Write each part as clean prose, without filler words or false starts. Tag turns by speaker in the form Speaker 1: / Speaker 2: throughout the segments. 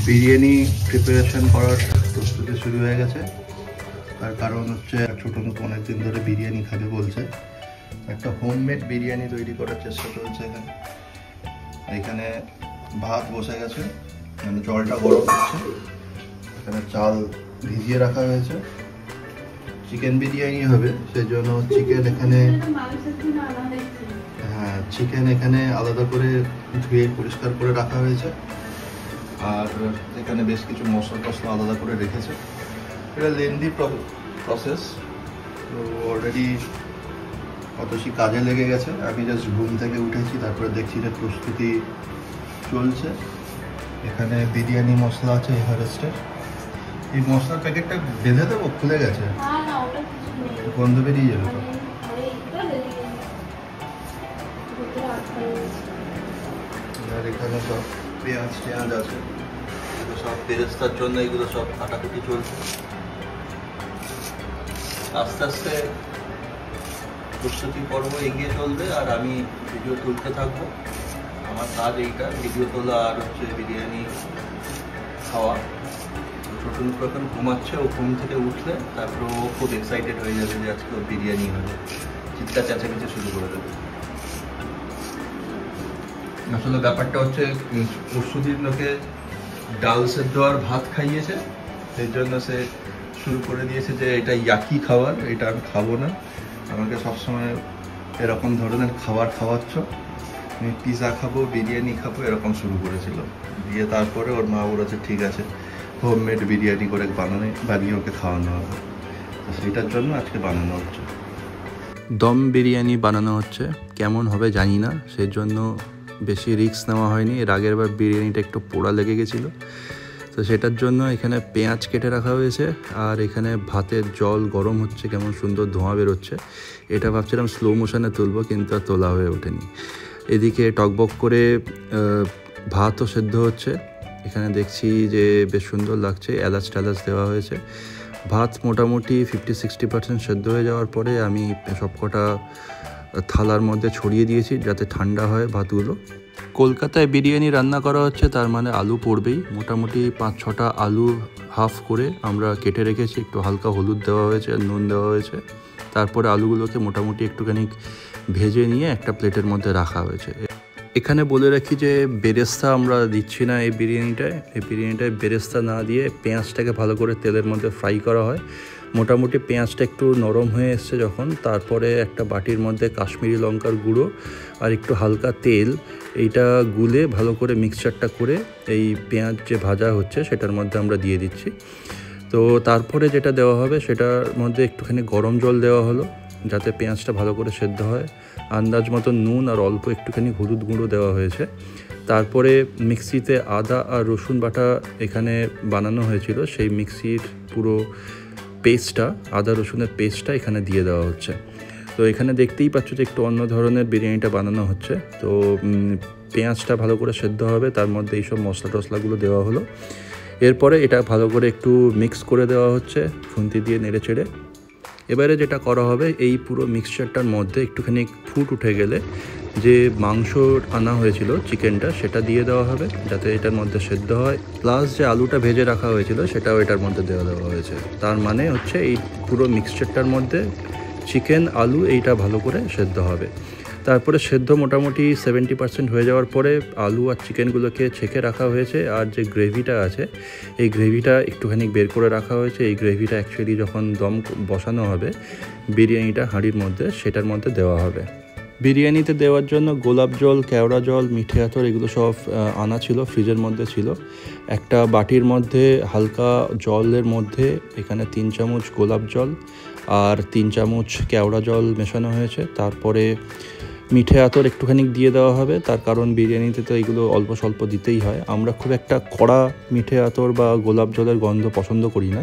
Speaker 1: Biryani preparation করার প্রস্তুতি শুরু হয়ে গেছে। তার কারণ হচ্ছে ছোট নতুন অনেকদিন ধরে বিরিয়ানি খাবে বলছে। একটা হোমমেড বিরিয়ানি তৈরি করার চেষ্টা চলছে এখানে। এখানে ভাত বসে গেছে, মানে জলটা গরম হচ্ছে। এখানে চাল ভিজিয়ে রাখা হয়েছে। চিকেন বিরিয়ানি হবে, সেই জন্য চিকেন এখানে চিকেন এখানে আলাদা করে ধুয়ে পরিষ্কার করে রাখা হয়েছে। আর এখানে বেশ কিছু মশলা টসলা আলাদা করে রেখেছে। এটা লেন্দি প্রসেস। তো অলরেডি অতসী কাজে লেগে গেছে। আমি জাস্ট ঘুম থেকে উঠেছি, তারপরে দেখছি যে প্রস্তুতি চলছে। এখানে বিরিয়ানি মশলা আছে এভারেস্টের। এই মশলার প্যাকেটটা বেঁধে দেবো, খুলে গেছে, গন্ধ বেরিয়ে যাবে তো। আর এখানে সব পেঁয়াজ টেঁয়াজ আছে, সব বেরেস্তার জন্য এগুলো সব কাটাকুটি চলছে। আস্তে আস্তে প্রস্তুতি পর্ব এগিয়ে চলবে আর আমি ভিডিও তুলতে থাকবো। আমার কাজ এইটা, ভিডিও তোলা আর হচ্ছে বিরিয়ানি খাওয়া। ছোট এখন ঘুমাচ্ছে, ও ঘুম থেকে উঠলে তারপরে ও খুব এক্সাইটেড হয়ে যাবে যে আজকে ওর বিরিয়ানি হবে, চিৎকার চেঁচামেচি শুরু করে দেবে। আসলে ব্যাপারটা হচ্ছে পরশুদিন লোকে ডাল সেদ্ধ আর ভাত খাইয়েছে, সেই জন্য সে শুরু করে দিয়েছে যে এটা ইয়াকি খাবার, এটা আমি খাবো না, আমাকে সবসময় এরকম ধরনের খাবার খাওয়াচ্ছ, আমি পিৎজা খাবো, বিরিয়ানি খাবো, এরকম শুরু করেছিল। দিয়ে তারপরে ওর মা বলেছে ঠিক আছে, হোমমেড বিরিয়ানি করে বানিয়ে ওকে খাওয়ানো হবে। তো সেইটার জন্য আজকে বানানো হচ্ছে।
Speaker 2: দম বিরিয়ানি বানানো হচ্ছে, কেমন হবে জানি না, সেই জন্য বেশি রিস্ক নেওয়া হয়নি। এর আগের বার বিরিয়ানিটা একটু পোড়া লেগে গেছিলো, তো সেটার জন্য এখানে পেঁয়াজ কেটে রাখা হয়েছে। আর এখানে ভাতের জল গরম হচ্ছে, কেমন সুন্দর ধোঁয়া বেরোচ্ছে। এটা ভাবছিলাম স্লো মোশনে তুলবো, কিন্তু আর তোলা হয়ে ওঠেনি। এদিকে টকবক করে ভাতও সেদ্ধ হচ্ছে। এখানে দেখছি যে বেশ সুন্দর লাগছে, এলাচ টালাচ দেওয়া হয়েছে। ভাত মোটামুটি 50-60% সেদ্ধ হয়ে যাওয়ার পরে আমি সবকটা থালার মধ্যে ছড়িয়ে দিয়েছি যাতে ঠান্ডা হয় ভাতগুলো। কলকাতায় বিরিয়ানি রান্না করা হচ্ছে, তার মানে আলু পড়বেই। মোটামুটি 5-6টা আলু হাফ করে আমরা কেটে রেখেছি, একটু হালকা হলুদ দেওয়া হয়েছে আর নুন দেওয়া হয়েছে। তারপরে আলুগুলোকে মোটামুটি একটুখানি ভেজে নিয়ে একটা প্লেটের মধ্যে রাখা হয়েছে। এখানে বলে রাখি যে বেরেস্তা আমরা দিচ্ছি না এই বিরিয়ানিটায় বেরেস্তা না দিয়ে পেঁয়াজটাকে ভালো করে তেলের মধ্যে ফ্রাই করা হয়। মোটামুটি পেঁয়াজটা একটু নরম হয়ে এসছে যখন, তারপরে একটা বাটির মধ্যে কাশ্মীরি লঙ্কার গুঁড়ো আর একটু হালকা তেল, এইটা গুলে ভালো করে মিক্সচারটা করে এই পেঁয়াজ যে ভাজা হচ্ছে সেটার মধ্যে আমরা দিয়ে দিচ্ছি। তো তারপরে যেটা দেওয়া হবে সেটার মধ্যে একটুখানি গরম জল দেওয়া হলো যাতে পেঁয়াজটা ভালো করে সেদ্ধ হয়। আন্দাজ মতো নুন আর অল্প একটুখানি হলুদ গুঁড়ো দেওয়া হয়েছে। তারপরে মিক্সিতে আদা আর রসুন বাটা এখানে বানানো হয়েছিল, সেই মিক্সির পুরো পেস্টটা, আদা রসুনের পেস্টটা এখানে দিয়ে দেওয়া হচ্ছে। তো এখানে দেখতেই পাচ্ছ যে একটু অন্য ধরনের বিরিয়ানিটা বানানো হচ্ছে। তো পেঁয়াজটা ভালো করে সেদ্ধ হবে, তার মধ্যে এইসব মশলা টশলাগুলো দেওয়া হলো। এরপরে এটা ভালো করে একটু মিক্স করে দেওয়া হচ্ছে খুন্তি দিয়ে নেড়ে চেড়ে। এবারে যেটা করা হবে, এই পুরো মিক্সচারটার মধ্যে একটুখানি ফুট উঠে গেলে যে মাংস আনা হয়েছিল চিকেনটা, সেটা দিয়ে দেওয়া হবে যাতে এটার মধ্যে সেদ্ধ হয়। প্লাস যে আলুটা ভেজে রাখা হয়েছিল সেটাও এটার মধ্যে দেওয়া হয়েছে। তার মানে হচ্ছে এই পুরো মিক্সচারটার মধ্যে চিকেন আলু এইটা ভালো করে সেদ্ধ হবে। তারপরে সেদ্ধ মোটামুটি 70% হয়ে যাওয়ার পরে আলু আর চিকেনগুলোকে ছেঁকে রাখা হয়েছে। আর যে গ্রেভিটা আছে, এই গ্রেভিটা একটুখানি বের করে রাখা হয়েছে। এই গ্রেভিটা অ্যাকচুয়ালি যখন দম বসানো হবে বিরিয়ানিটা হাঁড়ির মধ্যে, সেটার মধ্যে দেওয়া হবে। বিরিয়ানিতে দেওয়ার জন্য গোলাপ জল, কেওড়া জল, মিঠে আতর এগুলো সব আনা ছিল, ফ্রিজের মধ্যে ছিল। একটা বাটির মধ্যে হালকা জলের মধ্যে এখানে 3 চামচ গোলাপ জল আর 3 চামচ কেওড়া জল মেশানো হয়েছে। তারপরে মিঠে আতর একটুখানি দিয়ে দেওয়া হবে, তার কারণ বিরিয়ানিতে তো এগুলো অল্প স্বল্প দিতেই হয়। আমরা খুব একটা কড়া মিঠে আতর বা গোলাপ জলের গন্ধ পছন্দ করি না,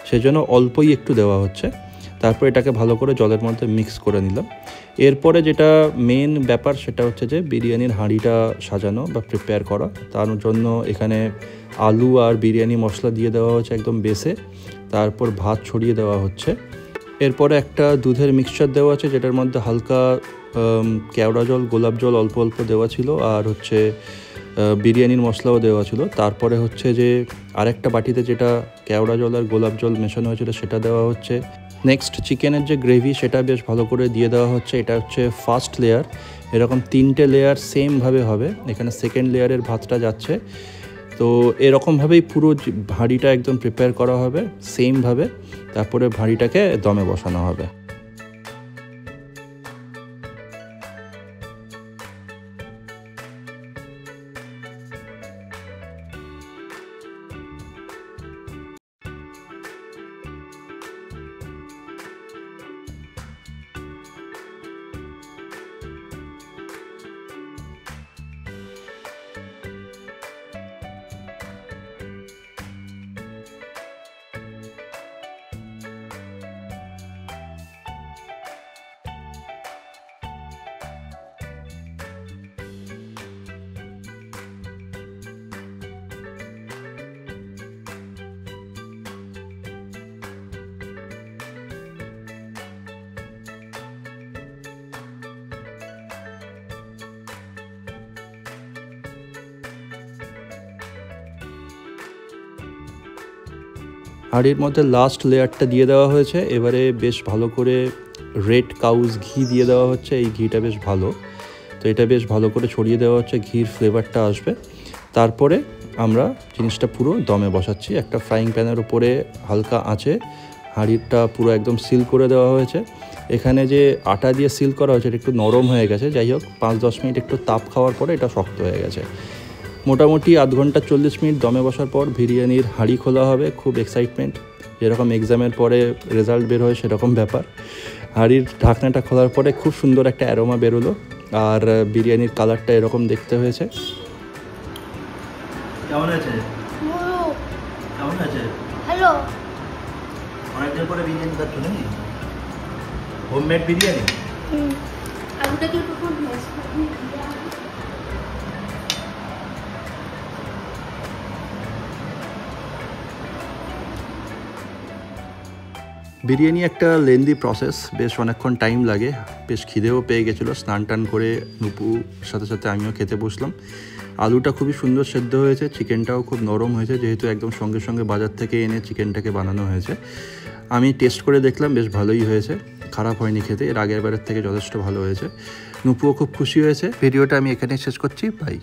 Speaker 2: সেজন্য অল্পই একটু দেওয়া হচ্ছে। তারপর এটাকে ভালো করে জলের মধ্যে মিক্স করে নিলাম। এরপরে যেটা মেন ব্যাপার সেটা হচ্ছে যে বিরিয়ানির হাঁড়িটা সাজানো বা প্রিপেয়ার করা। তার জন্য এখানে আলু আর বিরিয়ানি মশলা দিয়ে দেওয়া হচ্ছে একদম বেসে, তারপর ভাত ছড়িয়ে দেওয়া হচ্ছে। এরপরে একটা দুধের মিক্সচার দেওয়া আছে যেটার মধ্যে হালকা কেওড়া জল, গোলাপ জল অল্প অল্প দেওয়া ছিল, আর হচ্ছে বিরিয়ানির মশলাও দেওয়া ছিল। তারপরে হচ্ছে যে আরেকটা বাটিতে যেটা কেওড়া জল আর গোলাপ জল মেশানো হয়েছিল সেটা দেওয়া হচ্ছে। নেক্সট চিকেনের যে গ্রেভি সেটা বেশ ভালো করে দিয়ে দেওয়া হচ্ছে। এটা হচ্ছে ফার্স্ট লেয়ার, এরকম 3টে লেয়ার সেমভাবে হবে। এখানে সেকেন্ড লেয়ারের ভাতটা যাচ্ছে। তো এরকমভাবেই পুরো হাঁড়িটা একদম প্রিপেয়ার করা হবে সেমভাবে। তারপরে হাঁড়িটাকে দমে বসানো হবে। হাঁড়ির মধ্যে লাস্ট লেয়ারটা দিয়ে দেওয়া হয়েছে। এবারে বেশ ভালো করে রেড কাউজ ঘি দিয়ে দেওয়া হচ্ছে। এই ঘিটা বেশ ভালো, তো এটা বেশ ভালো করে ছড়িয়ে দেওয়া হচ্ছে, ঘির ফ্লেভারটা আসবে। তারপরে আমরা জিনিসটা পুরো দমে বসাচ্ছি। একটা ফ্রাইং প্যানের উপরে হালকা আঁচে হাঁড়িটা পুরো একদম সিল করে দেওয়া হয়েছে। এখানে যে আটা দিয়ে সিল করা হয়েছে এটা একটু নরম হয়ে গেছে, যাই হোক 5-10 মিনিট একটু তাপ খাওয়ার পরে এটা শক্ত হয়ে গেছে। মোটামুটি আধ ঘন্টা 40 মিনিট দমে বসার পর বিরিয়ানির হাঁড়ি খোলা হবে। খুব এক্সাইটমেন্ট, যেরকম এক্সামের পরে রেজাল্ট বের হয় সেরকম ব্যাপার। হাঁড়ির ঢাকনাটা খোলার পরে খুব সুন্দর একটা অ্যারোমা বেরোলো, আর বিরিয়ানির কালারটা এরকম দেখতে হয়েছে।
Speaker 1: কেমন আছে? কেমন আছে?
Speaker 3: হ্যালো,
Speaker 1: অনেকদিন পরে বিরিয়ানি খাচ্ছ নাকি? হোমমেড বিরিয়ানি?
Speaker 3: আলুটা কি একটু ভেজ
Speaker 2: বিরিয়ানি একটা লেন্দি প্রসেস, বেশ অনেকক্ষণ টাইম লাগে। বেশ খিদেও পেয়ে গেছিলো, স্নান টান করে নুপুর সাথে সাথে আমিও খেতে বসলাম। আলুটা খুবই সুন্দর সেদ্ধ হয়েছে, চিকেনটাও খুব নরম হয়েছে, যেহেতু একদম সঙ্গে সঙ্গে বাজার থেকে এনে চিকেনটাকে বানানো হয়েছে। আমি টেস্ট করে দেখলাম, বেশ ভালোই হয়েছে, খারাপ হয়নি খেতে, এর আগের বারের থেকে যথেষ্ট ভালো হয়েছে। নুপুও খুব খুশি হয়েছে। ভিডিওটা আমি এখানে শেষ করছি, বাই।